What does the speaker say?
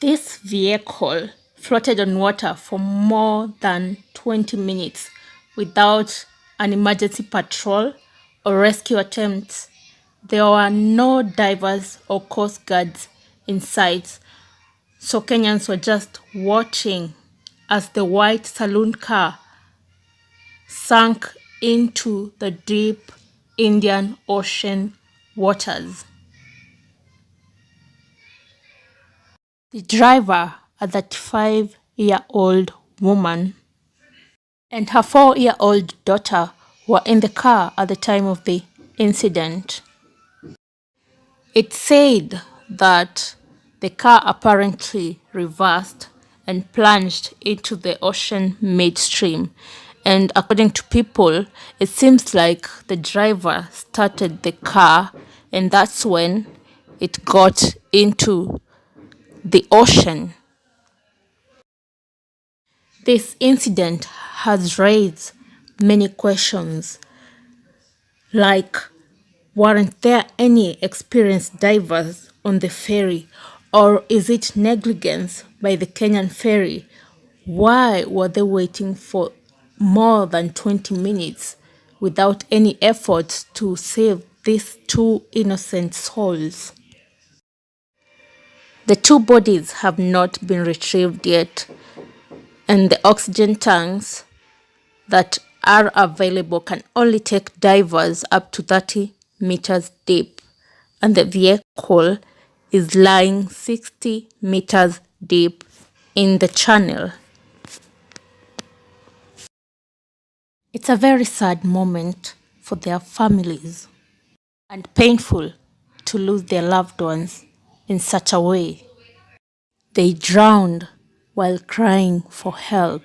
This vehicle floated on water for more than 20 minutes without an emergency patrol or rescue attempts. There were no divers or coast guards in sight, so Kenyans were just watching as the white saloon car sank into the deep Indian Ocean waters. The driver, a 35-year-old woman, and her 4-year-old daughter were in the car at the time of the incident. It said that the car apparently reversed and plunged into the ocean midstream. And according to people, it seems like the driver started the car, and that's when it got into the ocean. This incident has raised many questions, like, weren't there any experienced divers on the ferry, or is it negligence by the Kenyan ferry? Why were they waiting for more than 20 minutes without any effort to save these two innocent souls? The two bodies have not been retrieved yet, and the oxygen tanks that are available can only take divers up to 30 meters deep, and the vehicle is lying 60 meters deep in the channel. It's a very sad moment for their families and painful to lose their loved ones in such a way. They drowned while crying for help.